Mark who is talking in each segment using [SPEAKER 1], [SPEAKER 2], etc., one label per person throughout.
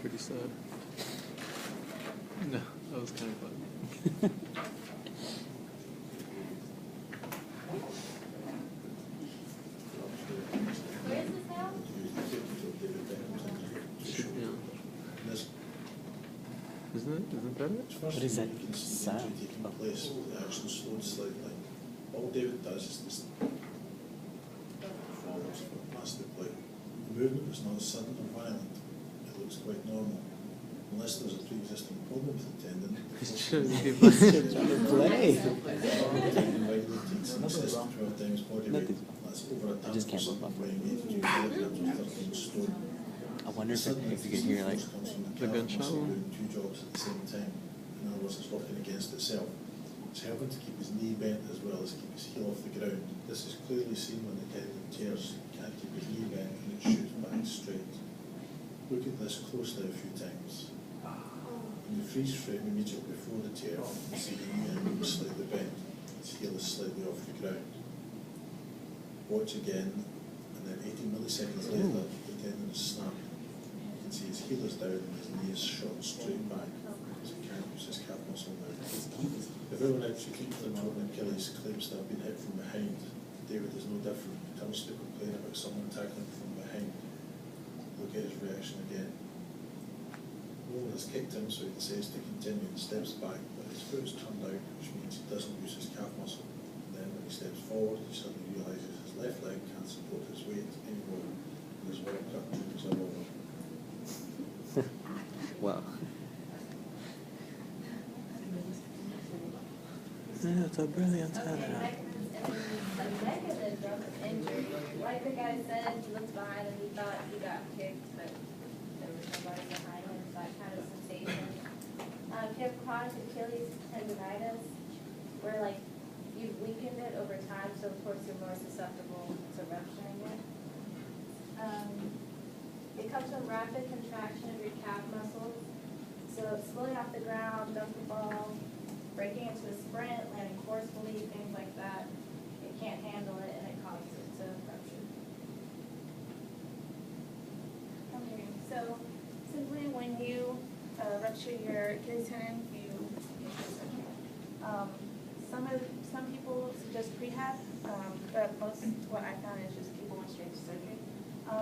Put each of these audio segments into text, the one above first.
[SPEAKER 1] pretty sad. No, that was kind of fun.
[SPEAKER 2] Where is this now?
[SPEAKER 1] Yeah. Isn't that it?
[SPEAKER 3] What is that sound?
[SPEAKER 4] Taking place, the action slowed slightly. All David does is this forwards for past the play. The movement was not sudden or violent. It looks quite normal. Unless there's a pre-existing problem with the tendon.
[SPEAKER 1] He's trying to give us
[SPEAKER 3] Trying to play.
[SPEAKER 4] Takes in excess of 12 times body weight. That's over a
[SPEAKER 3] I just can't look up.
[SPEAKER 4] weighing 82 kilograms or 13 stone.
[SPEAKER 3] I wonder if you could hear like
[SPEAKER 1] the gunshot wound.
[SPEAKER 4] Doing two jobs at the same time. In other words, it's working against itself. It's helping to keep his knee bent as well as keep his heel off the ground. This is clearly seen when the tendon tears. He can't keep his knee bent and it shoots back straight. Look at this closely a few times. In the freeze frame immediately before the tear, you can see the knee angle is slightly bent. His heel is slightly off the ground. Watch again, and then 18 milliseconds later, the tendon is snapped. You can see his heel is down and his knee is shot straight back. So he can't use his calf muscle now. If everyone else who keeps them out in Achilles claims to have been hit from behind, David is no different. He turns to complain about someone tackling from behind. Look at his reaction again. Rowan has kicked him, so he decides to continue and steps back, but his foot is turned out, which means he doesn't use his calf muscle. And then when he steps forward, he suddenly realises his left leg can't support his weight anymore, and his well-cut dreams are over.
[SPEAKER 3] wow.
[SPEAKER 1] Yeah, it's a brilliant header.
[SPEAKER 2] Injury. Like the guy said, he looked behind and he thought he got kicked, but there was nobody behind him, so that kind of sensation. If you have chronic Achilles tendonitis, where like you've weakened it over time, so of course you're more susceptible to rupturing it. It comes from rapid contraction of your calf muscles, so it's slowing off the ground, dumping the ball, breaking into a sprint, landing forcefully, things like that. It can't handle it and it causes it to rupture. Okay, so simply when you rupture your Achilles tendon, you need surgery. Some people suggest prehab, but most what I found is just people went straight to surgery.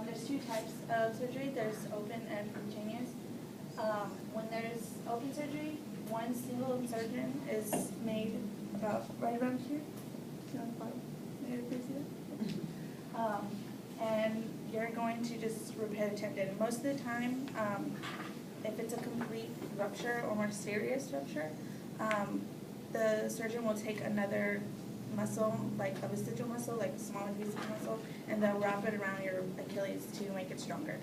[SPEAKER 2] There's two types of surgery. There's open and percutaneous. When there's open surgery, one single incision is made about right around here. And you're going to just repair the tendon. Most of the time, if it's a complete rupture or more serious rupture, the surgeon will take another muscle, like a vestigial muscle, like a smaller piece of muscle, and they'll wrap it around your Achilles to make it stronger.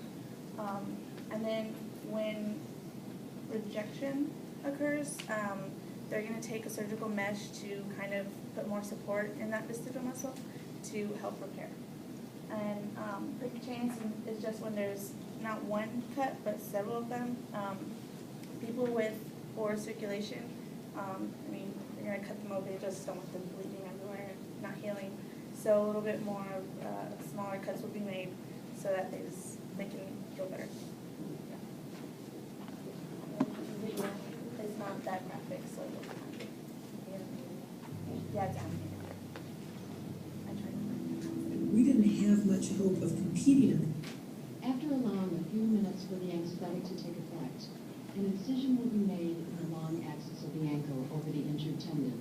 [SPEAKER 2] And then when rejection occurs, they're going to take a surgical mesh to kind of put more support in that vestigial muscle to help repair. And percutaneous is just when there's not one cut, but several of them. People with poor circulation, I mean, you're going to cut them open, you just don't want them bleeding everywhere and not healing. So a little bit more smaller cuts will be made so that they can feel better. It's not that graphic, so yeah, it's animated.
[SPEAKER 5] We didn't have much hope of competing.
[SPEAKER 6] After allowing a few minutes for the anesthetic to take effect, an incision will be made in the long axis of the ankle over the injured tendon.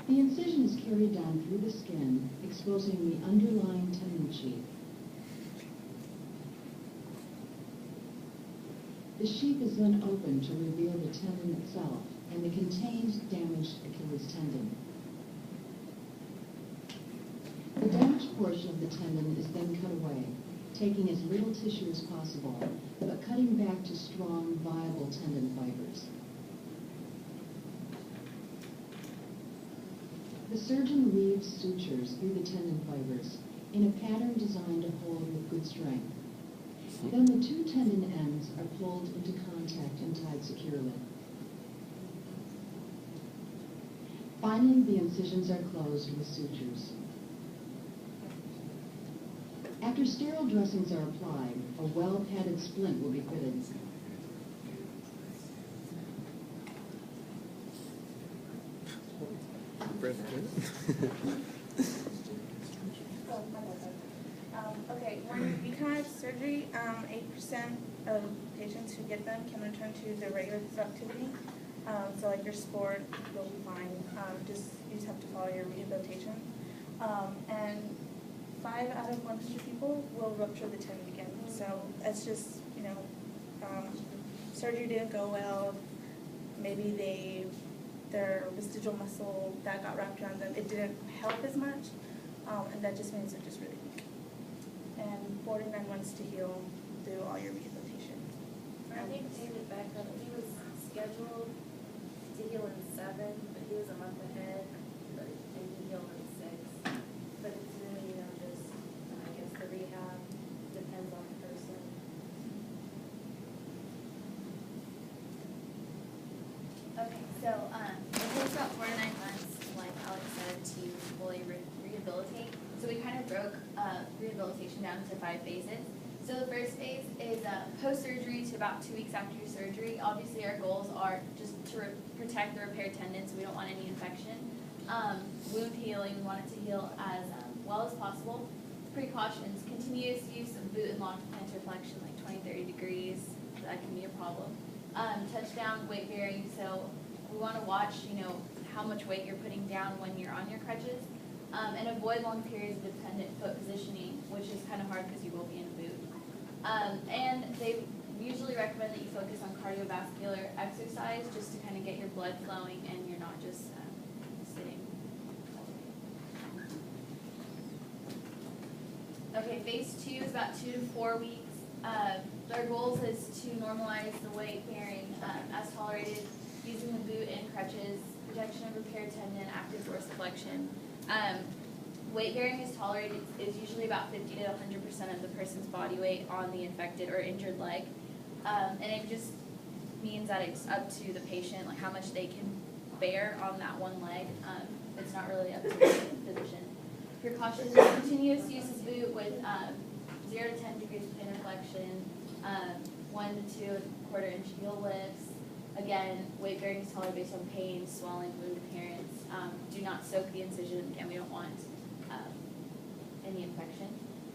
[SPEAKER 6] The incision is carried down through the skin, exposing the underlying tendon sheath. The sheath is then opened to reveal the tendon itself and the contained damaged Achilles tendon. The damaged portion of the tendon is then cut away, taking as little tissue as possible, but cutting back to strong, viable tendon fibers. The surgeon weaves sutures through the tendon fibers in a pattern designed to hold with good strength. Then the two tendon ends are pulled into contact and tied securely. Finally, the incisions are closed with sutures. After After sterile dressings are applied, a well-padded splint will be fitted.
[SPEAKER 1] Brad Pitt.
[SPEAKER 2] Oh, my bad. Okay, when we come out of surgery, 8% of patients who get them can return to their regular physical activity. So like your sport, you'll be fine. You just have to follow your rehabilitation. And 5 out of 100 people will rupture the tendon again. So it's just, surgery didn't go well. Maybe their vestigial muscle that got wrapped around them, it didn't help as much. And that just means they're just really weak. And 49 months to heal through all your rehabilitation.
[SPEAKER 7] I think David Beckham, he was scheduled to heal in 7, but he was a month ahead, and he healed in 6. But it's really, just, I guess the rehab depends on the person.
[SPEAKER 8] Okay, so it takes about 4 to 9 months, like Alex said, to fully rehabilitate. So we kind of broke rehabilitation down into 5 phases. So the first phase is post-surgery to about 2 weeks after your surgery. Obviously our goals are just to protect the repaired tendons, so we don't want any infection. Wound healing, we want it to heal as well as possible. Precautions, continuous use of boot and long plantar flexion, like 20-30 degrees, that can be a problem. Touchdown weight bearing, so we want to watch, how much weight you're putting down when you're on your crutches. And avoid long periods of dependent foot positioning, which is kind of hard because you will be in a boot. And they usually recommend that you focus on cardiovascular exercise just to kind of get your blood flowing and you're not just sitting. Okay, phase 2 is about 2 to 4 weeks. Our goals is to normalize the weight bearing as tolerated using the boot and crutches, protection of repaired tendon, active dorsiflexion. Weight bearing is tolerated is usually about 50 to 100% of the person's body weight on the infected or injured leg. And it just means that it's up to the patient, like how much they can bear on that one leg. It's not really up to the physician. Precautions, continuous use of boot with 0 to 10 degrees plantar flexion, 1 to 2 1/4 inch heel lifts. Again, weight bearing is tolerated based on pain, swelling, wound appearance. Do not soak the incision. Again, we don't want any infection.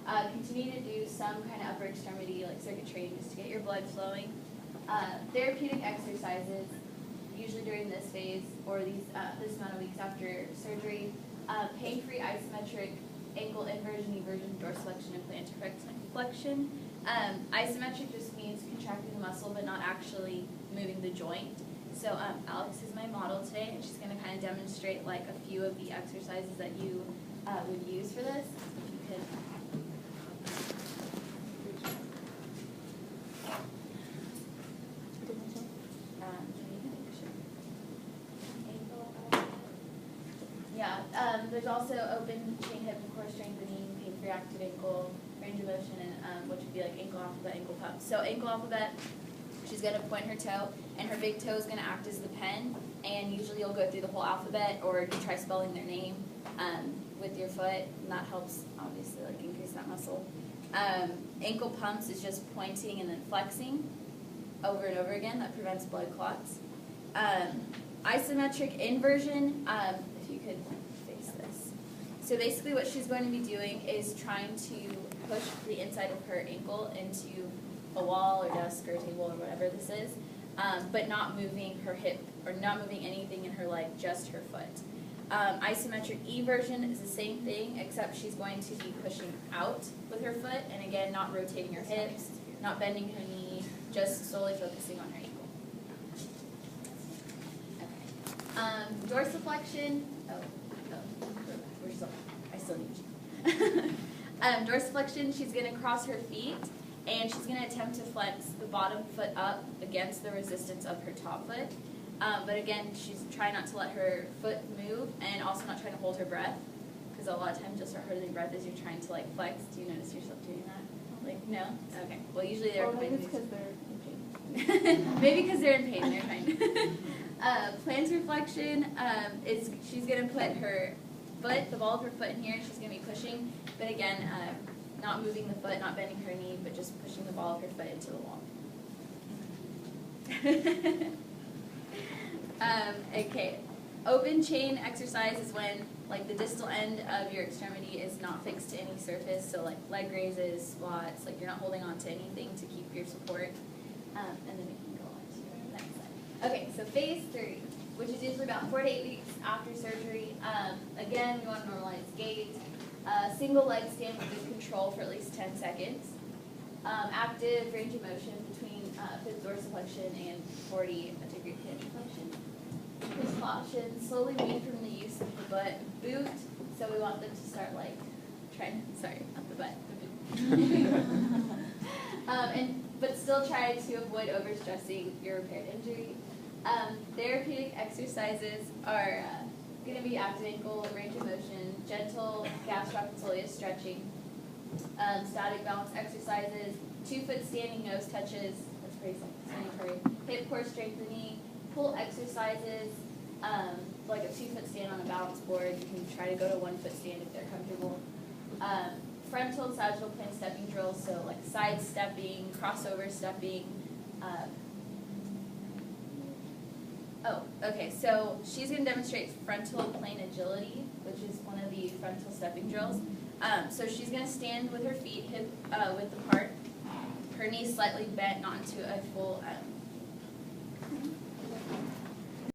[SPEAKER 8] Continue to do some kind of upper extremity like circuit training just to get your blood flowing. Therapeutic exercises, usually during this phase or this amount of weeks after surgery. Pain-free isometric ankle inversion, eversion, dorsiflexion, and plantar flexion. Isometric just means contracting the muscle but not actually moving the joint. So Alex is my model today, and she's going to kind of demonstrate like a few of the exercises that you would use for this. If you could. Yeah, there's also open chain hip and core strengthening, pain-free active ankle, range of motion, and which would be like ankle alphabet, ankle pump. So ankle alphabet, she's going to point her toe, and her big toe is going to act as the pen, and usually you'll go through the whole alphabet, or you try spelling their name with your foot, and that helps, obviously, like increase that muscle. Ankle pumps is just pointing and then flexing over and over again. That prevents blood clots. Isometric inversion, if you could face this. So basically what she's going to be doing is trying to push the inside of her ankle into a wall or desk or table or whatever this is, but not moving her hip or not moving anything in her leg, just her foot. Isometric eversion is the same thing, except she's going to be pushing out with her foot, and again, not rotating her hips, not bending her knee, just solely focusing on her ankle. Okay. Dorsiflexion. I still need you. Dorsiflexion, she's going to cross her feet, and she's going to attempt to flex the bottom foot up against the resistance of her top foot. But again, she's trying not to let her foot move, and also not trying to hold her breath, because a lot of times you'll start holding your breath as you're trying to like flex. Do you notice yourself doing that? Like, no? Okay. Well, usually they're
[SPEAKER 2] maybe it's because they're in pain.
[SPEAKER 8] Maybe because they're in pain, they're fine. Plantar flexion is she's going to put her foot, the ball of her foot in here, and she's going to be pushing. But again, not moving the foot, not bending her knee, but just pushing the ball of her foot into the wall. Okay, open chain exercise is when like the distal end of your extremity is not fixed to any surface, so like leg raises, squats, like you're not holding on to anything to keep your support. And then we can go on to the next slide. Okay, so phase 3, which is usually about 4 to 8 weeks after surgery. Again, we want to normalize gait. Single leg stand with good control for at least 10 seconds. Active range of motion between 5th dorsiflexion and 40-degree hinge flexion. With caution, slowly wean from the use of the butt boot. So we want them to start like not the butt, the boot. But still try to avoid overstressing your repaired injury. Therapeutic exercises are going to be active ankle range of motion, gentle gastrocnemius stretching, static balance exercises, 2-foot standing nose touches, that's pretty self-explanatory, hip core strengthening, pull exercises, like a 2-foot stand on a balance board. You can try to go to 1-foot stand if they're comfortable. Frontal and sagittal plane stepping drills, so like side stepping, crossover stepping. So she's going to demonstrate frontal plane agility, which is one of the frontal stepping drills. So she's going to stand with her feet hip width apart, her knees slightly bent, not into a full